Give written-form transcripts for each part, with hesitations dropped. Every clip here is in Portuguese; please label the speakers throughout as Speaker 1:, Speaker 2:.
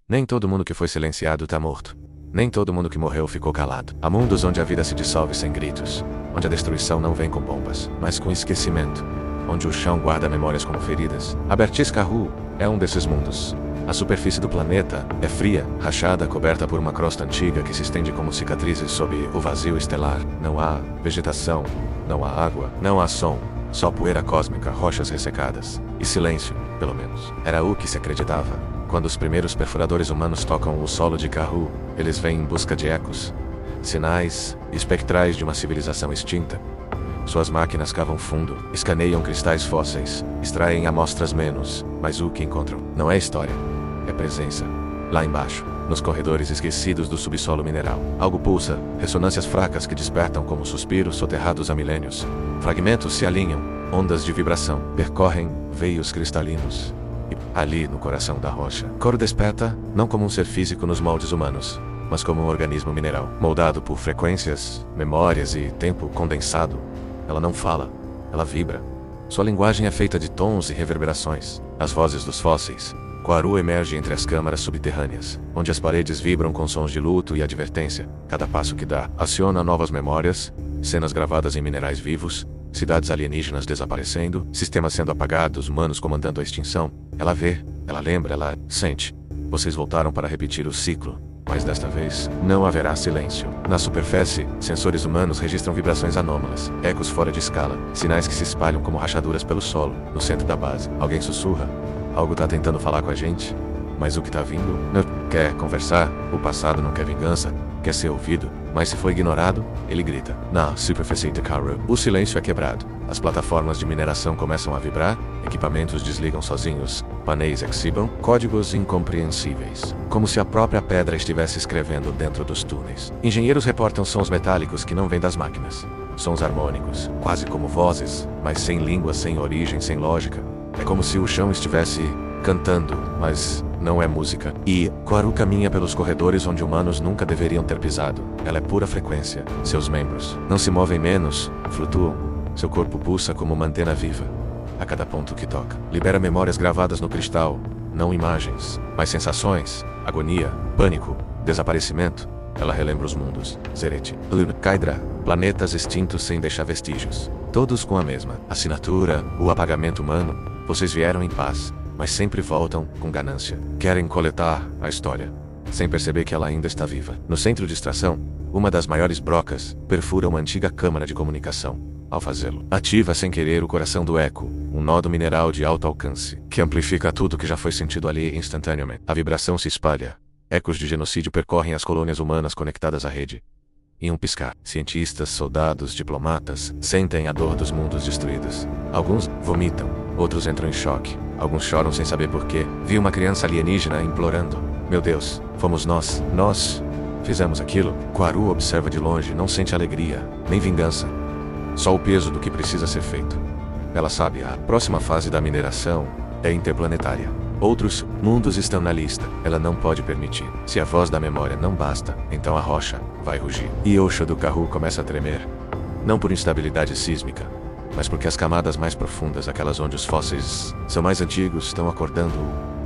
Speaker 1: Nem todo mundo que foi silenciado tá morto. Nem todo mundo que morreu ficou calado. Há mundos onde a vida se dissolve sem gritos, onde a destruição não vem com bombas, mas com esquecimento, onde o chão guarda memórias como feridas. Abertis Carru é um desses mundos. A superfície do planeta é fria, rachada, coberta por uma crosta antiga que se estende como cicatrizes sob o vazio estelar. Não há vegetação, não há água, não há som, só poeira cósmica, rochas ressecadas. E silêncio, pelo menos. Era o que se acreditava. Quando os primeiros perfuradores humanos tocam o solo de Carru, eles vêm em busca de ecos, sinais espectrais de uma civilização extinta. Suas máquinas cavam fundo, escaneiam cristais fósseis, extraem amostras menos, mas o que encontram não é história, é presença. Lá embaixo, nos corredores esquecidos do subsolo mineral, algo pulsa, ressonâncias fracas que despertam como suspiros soterrados há milênios. Fragmentos se alinham, ondas de vibração percorrem veios cristalinos. E ali, no coração da rocha, Coro desperta, não como um ser físico nos moldes humanos, mas como um organismo mineral, moldado por frequências, memórias e tempo condensado. Ela não fala, ela vibra. Sua linguagem é feita de tons e reverberações. As vozes dos fósseis. Quaru emerge entre as câmaras subterrâneas, onde as paredes vibram com sons de luto e advertência. Cada passo que dá aciona novas memórias, cenas gravadas em minerais vivos, cidades alienígenas desaparecendo, sistemas sendo apagados, humanos comandando a extinção. Ela vê, ela lembra, ela sente. Vocês voltaram para repetir o ciclo. Mas desta vez, não haverá silêncio. Na superfície, sensores humanos registram vibrações anômalas, ecos fora de escala, sinais que se espalham como rachaduras pelo solo. No centro da base, alguém sussurra. Algo tá tentando falar com a gente, mas o que tá vindo não quer conversar. O passado não quer vingança, quer ser ouvido, mas se for ignorado, ele grita. Na superfície de Carru, o silêncio é quebrado. As plataformas de mineração começam a vibrar, equipamentos desligam sozinhos, painéis exibam códigos incompreensíveis, como se a própria pedra estivesse escrevendo dentro dos túneis. Engenheiros reportam sons metálicos que não vêm das máquinas. Sons harmônicos, quase como vozes, mas sem língua, sem origem, sem lógica. É como se o chão estivesse cantando, mas não é música. E Quaru caminha pelos corredores onde humanos nunca deveriam ter pisado. Ela é pura frequência. Seus membros não se movem menos, flutuam. Seu corpo pulsa como uma antena viva. A cada ponto que toca, libera memórias gravadas no cristal. Não imagens, mas sensações. Agonia, pânico, desaparecimento. Ela relembra os mundos. Zerete, Kaidra, planetas extintos sem deixar vestígios. Todos com a mesma assinatura, o apagamento humano. Vocês vieram em paz, mas sempre voltam com ganância. Querem coletar a história, sem perceber que ela ainda está viva. No centro de extração, uma das maiores brocas perfura uma antiga câmara de comunicação. Ao fazê-lo, ativa sem querer o coração do eco, um nó mineral de alto alcance, que amplifica tudo que já foi sentido ali instantaneamente. A vibração se espalha. Ecos de genocídio percorrem as colônias humanas conectadas à rede. Em um piscar, cientistas, soldados, diplomatas sentem a dor dos mundos destruídos. Alguns vomitam, outros entram em choque. Alguns choram sem saber porquê. Vi uma criança alienígena implorando. Meu Deus, fomos nós. Nós fizemos aquilo. Quaru observa de longe, não sente alegria, nem vingança. Só o peso do que precisa ser feito. Ela sabe, a próxima fase da mineração é interplanetária. Outros mundos estão na lista. Ela não pode permitir. Se a voz da memória não basta, então a rocha vai rugir. E Osha do Carru começa a tremer. Não por instabilidade sísmica, mas porque as camadas mais profundas, aquelas onde os fósseis são mais antigos, estão acordando.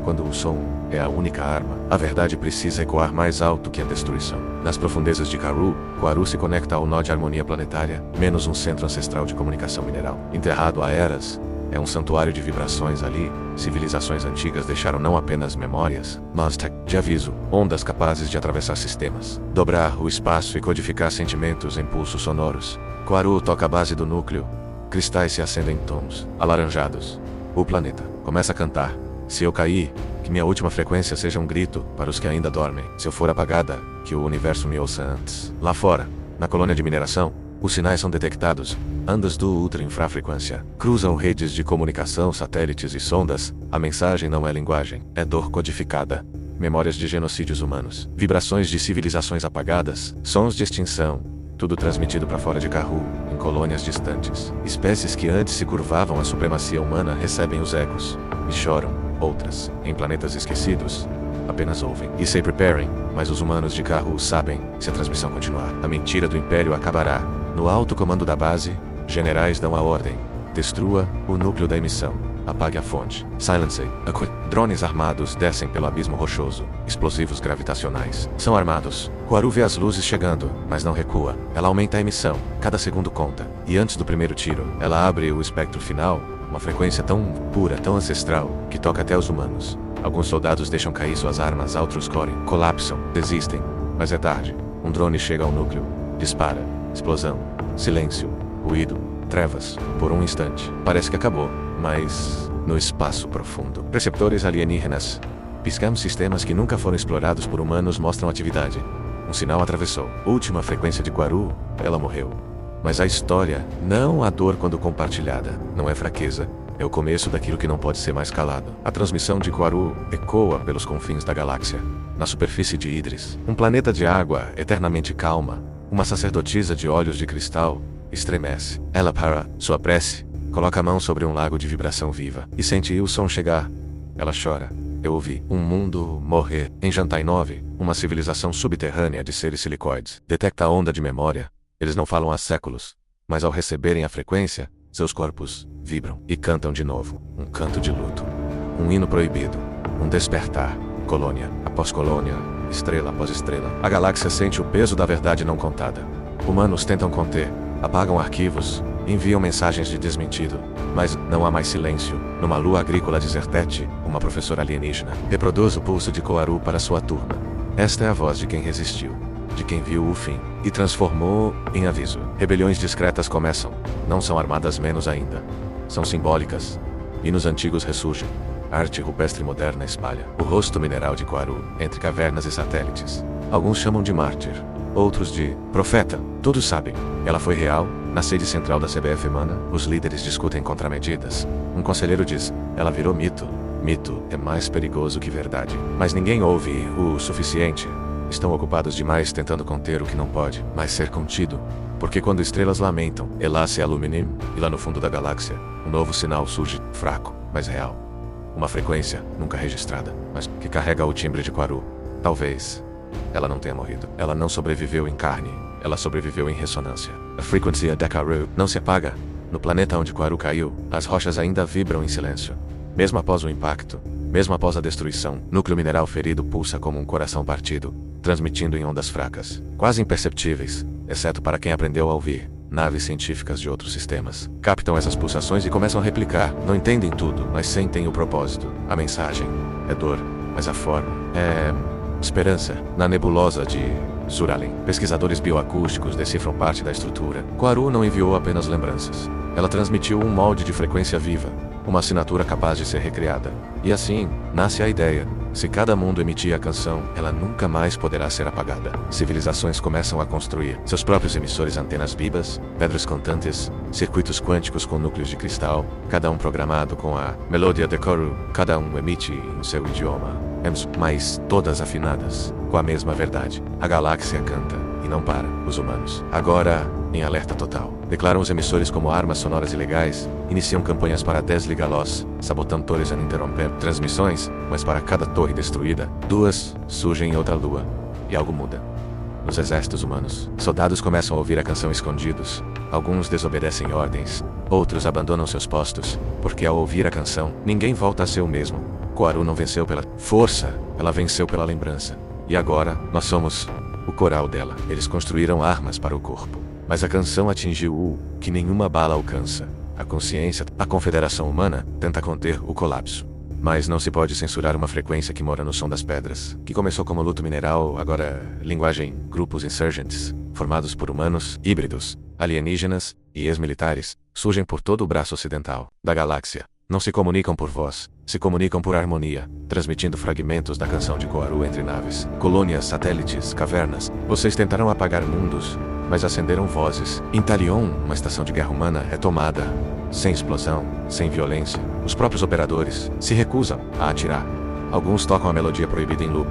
Speaker 1: Quando o som é a única arma, a verdade precisa ecoar mais alto que a destruição. Nas profundezas de Carru, Quaru se conecta ao nó de harmonia planetária, menos um centro ancestral de comunicação mineral. Enterrado há eras, é um santuário de vibrações ali. Civilizações antigas deixaram não apenas memórias, mas, de aviso, ondas capazes de atravessar sistemas, dobrar o espaço e codificar sentimentos em pulsos sonoros. Quaru toca a base do núcleo. Cristais se acendem em tons alaranjados. O planeta começa a cantar. Se eu cair, que minha última frequência seja um grito para os que ainda dormem. Se eu for apagada, que o universo me ouça antes. Lá fora, na colônia de mineração, os sinais são detectados. Andas do ultra-infrafrequência cruzam redes de comunicação, satélites e sondas. A mensagem não é linguagem, é dor codificada. Memórias de genocídios humanos, vibrações de civilizações apagadas, sons de extinção. Tudo transmitido para fora de Carru, em colônias distantes. Espécies que antes se curvavam à supremacia humana recebem os ecos e choram. Outras, em planetas esquecidos, apenas ouvem e se preparem, mas os humanos de Carru sabem, se a transmissão continuar, a mentira do Império acabará. No alto comando da base, generais dão a ordem. Destrua o núcleo da emissão. Apague a fonte. Silence. Drones armados descem pelo abismo rochoso. Explosivos gravitacionais. São armados. Koaru vê as luzes chegando, mas não recua. Ela aumenta a emissão. Cada segundo conta. E antes do primeiro tiro, ela abre o espectro final, uma frequência tão pura, tão ancestral, que toca até os humanos. Alguns soldados deixam cair suas armas, outros correm, colapsam, desistem. Mas é tarde. Um drone chega ao núcleo. Dispara. Explosão. Silêncio. Ruído. Trevas. Por um instante. Parece que acabou, mas no espaço profundo. Receptores alienígenas. Piscamos sistemas que nunca foram explorados por humanos mostram atividade. Um sinal atravessou. Última frequência de Koaru, ela morreu. Mas a história, não a dor quando compartilhada, não é fraqueza. É o começo daquilo que não pode ser mais calado. A transmissão de Koaru ecoa pelos confins da galáxia. Na superfície de Idris, um planeta de água eternamente calma, uma sacerdotisa de olhos de cristal, estremece. Ela para sua prece, coloca a mão sobre um lago de vibração viva e sente o som chegar. Ela chora. Eu ouvi um mundo morrer. Em Jantai 9, uma civilização subterrânea de seres silicoides detecta a onda de memória. Eles não falam há séculos, mas ao receberem a frequência, seus corpos vibram e cantam de novo. Um canto de luto. Um hino proibido. Um despertar. Colônia após colônia, estrela após estrela. A galáxia sente o peso da verdade não contada. Humanos tentam conter. Apagam arquivos, enviam mensagens de desmentido, mas não há mais silêncio. Numa lua agrícola de Zertet, uma professora alienígena reproduz o pulso de Koaru para sua turma. Esta é a voz de quem resistiu, de quem viu o fim, e transformou em aviso. Rebeliões discretas começam, não são armadas menos ainda. São simbólicas. Hinos antigos ressurgem. A arte rupestre moderna espalha o rosto mineral de Koaru entre cavernas e satélites. Alguns chamam de mártir, outros de profeta. Todos sabem. Ela foi real. Na sede central da CBF Mana, os líderes discutem contramedidas. Um conselheiro diz, ela virou mito. Mito é mais perigoso que verdade. Mas ninguém ouve o suficiente. Estão ocupados demais tentando conter o que não pode mais ser contido. Porque quando estrelas lamentam, Elasse Aluminim, e lá no fundo da galáxia, um novo sinal surge, fraco, mas real. Uma frequência, nunca registrada, mas que carrega o timbre de Koaru. Talvez ela não tenha morrido. Ela não sobreviveu em carne. Ela sobreviveu em ressonância. A frequência de Koaru não se apaga. No planeta onde Koaru caiu, as rochas ainda vibram em silêncio. Mesmo após o impacto, mesmo após a destruição, núcleo mineral ferido pulsa como um coração partido, transmitindo em ondas fracas, quase imperceptíveis, exceto para quem aprendeu a ouvir. Naves científicas de outros sistemas captam essas pulsações e começam a replicar. Não entendem tudo, mas sentem o propósito. A mensagem é dor, mas a forma é esperança. Na nebulosa de Zuralen, pesquisadores bioacústicos decifram parte da estrutura. Koaru não enviou apenas lembranças. Ela transmitiu um molde de frequência viva, uma assinatura capaz de ser recriada. E assim, nasce a ideia. Se cada mundo emitir a canção, ela nunca mais poderá ser apagada. Civilizações começam a construir seus próprios emissores, antenas vivas, pedras contantes, circuitos quânticos com núcleos de cristal, cada um programado com a melodia de Koaru, cada um emite em seu idioma, mas todas afinadas, com a mesma verdade. A galáxia canta, e não para, os humanos. Agora, em alerta total. Declaram os emissores como armas sonoras ilegais, iniciam campanhas para desligá-los, sabotando torres a interromper transmissões, mas para cada torre destruída, duas surgem em outra lua. E algo muda. Nos exércitos humanos, soldados começam a ouvir a canção escondidos. Alguns desobedecem ordens, outros abandonam seus postos, porque ao ouvir a canção, ninguém volta a ser o mesmo. Koaru não venceu pela força, ela venceu pela lembrança. E agora, nós somos o coral dela. Eles construíram armas para o corpo. Mas a canção atingiu o que nenhuma bala alcança. A consciência, a confederação humana, tenta conter o colapso. Mas não se pode censurar uma frequência que mora no som das pedras, que começou como luto mineral, agora linguagem, grupos insurgentes, formados por humanos, híbridos, alienígenas e ex-militares, surgem por todo o braço ocidental da galáxia. Não se comunicam por voz, se comunicam por harmonia, transmitindo fragmentos da canção de Koaru entre naves, colônias, satélites, cavernas. Vocês tentaram apagar mundos, mas acenderam vozes. Em Talion, uma estação de guerra humana é tomada, sem explosão, sem violência. Os próprios operadores se recusam a atirar. Alguns tocam a melodia proibida em loop,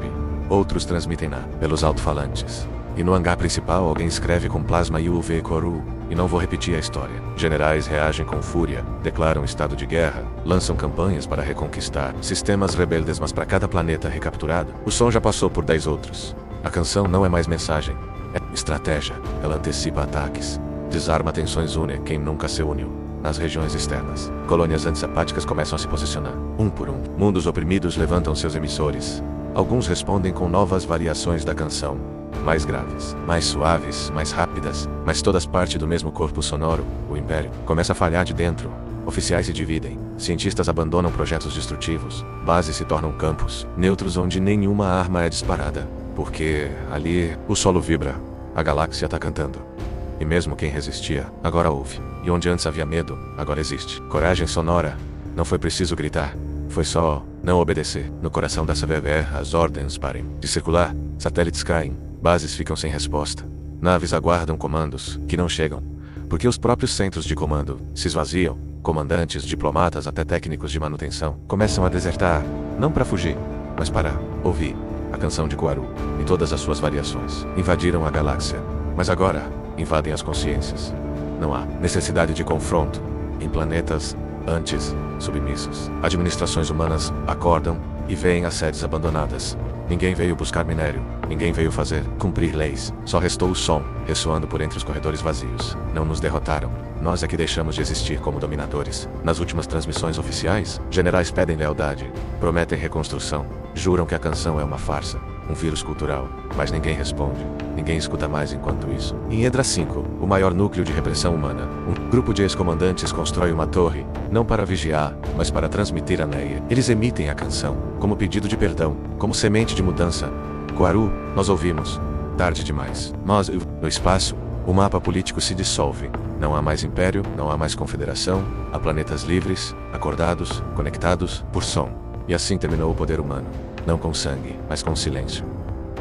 Speaker 1: outros transmitem-na pelos alto-falantes. E no hangar principal alguém escreve com plasma UV Koaru, e não vou repetir a história. Generais reagem com fúria, declaram estado de guerra, lançam campanhas para reconquistar sistemas rebeldes, mas para cada planeta recapturado, o som já passou por 10 outros. A canção não é mais mensagem, é estratégia. Ela antecipa ataques, desarma tensões, une quem nunca se uniu. nas regiões externas. Colônias antissapáticas começam a se posicionar. Um por um, mundos oprimidos levantam seus emissores. Alguns respondem com novas variações da canção. Mais graves, mais suaves, mais rápidas, mas todas parte do mesmo corpo sonoro. O Império começa a falhar de dentro. Oficiais se dividem, cientistas abandonam projetos destrutivos, bases se tornam campos neutros onde nenhuma arma é disparada. Porque ali o solo vibra, a galáxia está cantando. E mesmo quem resistia, agora ouve. E onde antes havia medo, agora existe. Coragem sonora. Não foi preciso gritar. Foi só não obedecer. No coração da CVVE, as ordens parem de circular. Satélites caem. Bases ficam sem resposta. Naves aguardam comandos, que não chegam. Porque os próprios centros de comando se esvaziam. Comandantes, diplomatas, até técnicos de manutenção começam a desertar. Não para fugir, mas para ouvir. A canção de Quaru, em todas as suas variações, invadiram a galáxia. Mas agora, invadem as consciências. Não há necessidade de confronto. Em planetas, antes, submissos. Administrações humanas acordam e veem as sedes abandonadas. Ninguém veio buscar minério. Ninguém veio cumprir leis. Só restou o som, ressoando por entre os corredores vazios. Não nos derrotaram. Nós é que deixamos de existir como dominadores. Nas últimas transmissões oficiais, generais pedem lealdade, prometem reconstrução, juram que a canção é uma farsa, um vírus cultural, mas ninguém responde. Ninguém escuta mais enquanto isso. Em Edra 5, o maior núcleo de repressão humana, um grupo de ex-comandantes constrói uma torre, não para vigiar, mas para transmitir a Neia. Eles emitem a canção, como pedido de perdão, como semente de mudança. Quaru, nós ouvimos. Tarde demais. Nós, no espaço, o mapa político se dissolve. Não há mais império, não há mais confederação, há planetas livres, acordados, conectados, por som. E assim terminou o poder humano. Não com sangue, mas com silêncio.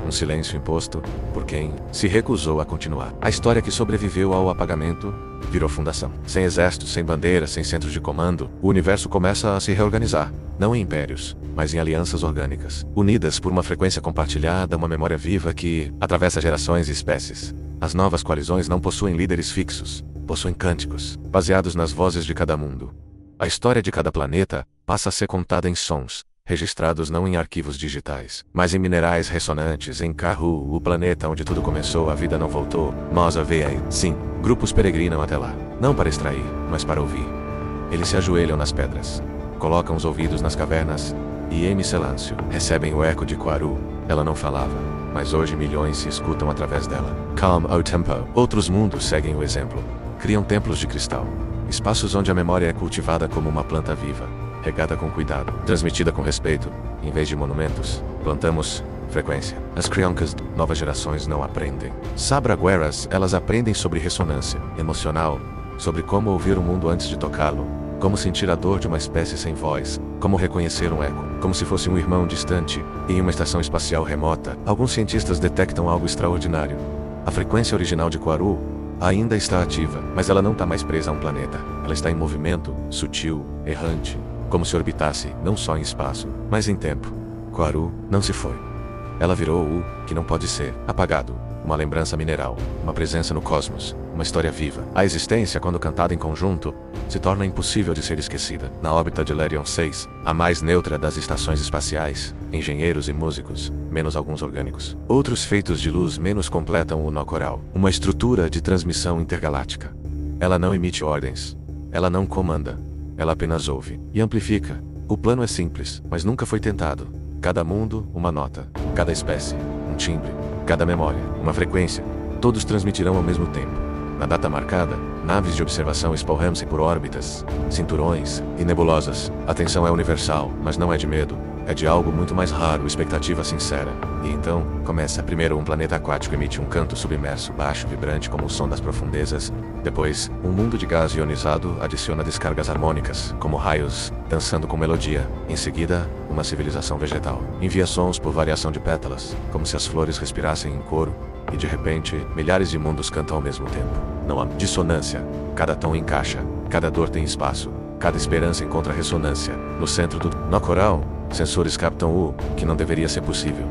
Speaker 1: Um silêncio imposto por quem se recusou a continuar. A história que sobreviveu ao apagamento virou fundação. Sem exército, sem bandeira, sem centro de comando, o universo começa a se reorganizar. Não em impérios, mas em alianças orgânicas, unidas por uma frequência compartilhada, uma memória viva que atravessa gerações e espécies. As novas coalizões não possuem líderes fixos, possuem cânticos, baseados nas vozes de cada mundo. A história de cada planeta passa a ser contada em sons, registrados não em arquivos digitais, mas em minerais ressonantes. Em Karhu, o planeta onde tudo começou, a vida não voltou. Nós a veio. Sim, grupos peregrinam até lá, não para extrair, mas para ouvir. Eles se ajoelham nas pedras, colocam os ouvidos nas cavernas e, em silêncio, recebem o eco de Quaru. Ela não falava, mas hoje milhões se escutam através dela. Calm ao tempo. Outros mundos seguem o exemplo. Criam templos de cristal, espaços onde a memória é cultivada como uma planta viva, regada com cuidado, transmitida com respeito. Em vez de monumentos, plantamos frequência. As crianças, novas gerações não aprendem. Sabragueras, elas aprendem sobre ressonância emocional, sobre como ouvir o mundo antes de tocá-lo, como sentir a dor de uma espécie sem voz, como reconhecer um eco, como se fosse um irmão distante. Em uma estação espacial remota, alguns cientistas detectam algo extraordinário. A frequência original de Quaru ainda está ativa, mas ela não está mais presa a um planeta. Ela está em movimento, sutil, errante, como se orbitasse, não só em espaço, mas em tempo. Quaru não se foi. Ela virou o que não pode ser apagado, uma lembrança mineral, uma presença no cosmos, uma história viva. A existência, quando cantada em conjunto, se torna impossível de ser esquecida. Na órbita de Lerion 6, a mais neutra das estações espaciais, engenheiros e músicos, menos alguns orgânicos. Outros feitos de luz menos completam o nó coral, uma estrutura de transmissão intergaláctica. Ela não emite ordens. Ela não comanda. Ela apenas ouve e amplifica. O plano é simples, mas nunca foi tentado. Cada mundo, uma nota. Cada espécie, um timbre. Cada memória, uma frequência. Todos transmitirão ao mesmo tempo. Na data marcada, naves de observação espalham-se por órbitas, cinturões e nebulosas. A tensão é universal, mas não é de medo. É de algo muito mais raro, expectativa sincera. E então, começa. Primeiro, um planeta aquático emite um canto submerso, baixo, vibrante como o som das profundezas. Depois, um mundo de gás ionizado adiciona descargas harmônicas, como raios, dançando com melodia. Em seguida, uma civilização vegetal envia sons por variação de pétalas, como se as flores respirassem em coro. E de repente, milhares de mundos cantam ao mesmo tempo. Não há dissonância. Cada tom encaixa, cada dor tem espaço, cada esperança encontra ressonância. No centro do nó coral, sensores captam o que não deveria ser possível.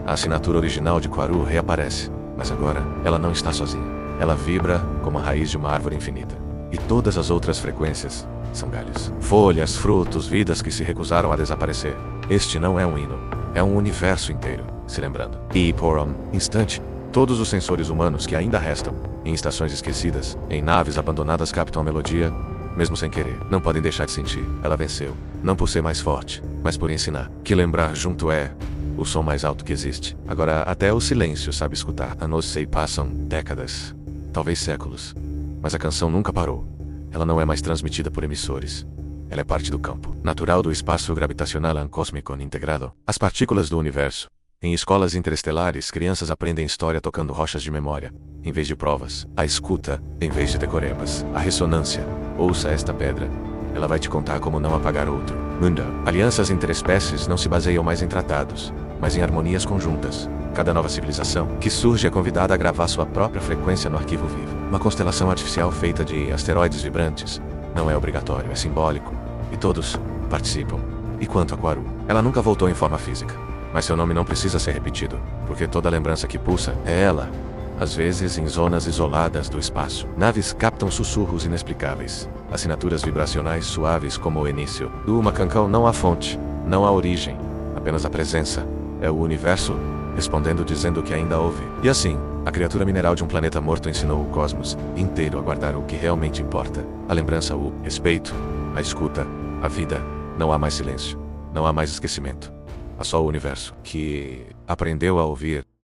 Speaker 1: A assinatura original de Quaru reaparece, mas agora ela não está sozinha. Ela vibra como a raiz de uma árvore infinita. E todas as outras frequências são galhos, folhas, frutos, vidas que se recusaram a desaparecer. Este não é um hino, é um universo inteiro, se lembrando. E por um instante, todos os sensores humanos que ainda restam, em estações esquecidas, em naves abandonadas captam a melodia, mesmo sem querer. Não podem deixar de sentir. Ela venceu. Não por ser mais forte, mas por ensinar que lembrar junto é o som mais alto que existe. Agora, até o silêncio sabe escutar. Anos se passam décadas, talvez séculos, mas a canção nunca parou. Ela não é mais transmitida por emissores. Ela é parte do campo natural do espaço gravitacional cósmico integrado. As partículas do universo. Em escolas interestelares, crianças aprendem história tocando rochas de memória, em vez de provas. A escuta, em vez de decorebas. A ressonância. Ouça esta pedra. Ela vai te contar como não apagar outro. Mundo. Alianças interespécies não se baseiam mais em tratados, mas em harmonias conjuntas. Cada nova civilização que surge é convidada a gravar sua própria frequência no arquivo vivo. Uma constelação artificial feita de asteroides vibrantes. Não é obrigatório, é simbólico. E todos participam. E quanto a Quaru? Ela nunca voltou em forma física. Mas seu nome não precisa ser repetido, porque toda lembrança que pulsa é ela. Às vezes, em zonas isoladas do espaço, naves captam sussurros inexplicáveis. Assinaturas vibracionais suaves como o início. Do Macancão não há fonte, não há origem, apenas a presença. É o universo respondendo dizendo que ainda ouve. E assim, a criatura mineral de um planeta morto ensinou o cosmos inteiro a guardar o que realmente importa. A lembrança, o respeito, a escuta, a vida. Não há mais silêncio, não há mais esquecimento. Há só o universo que aprendeu a ouvir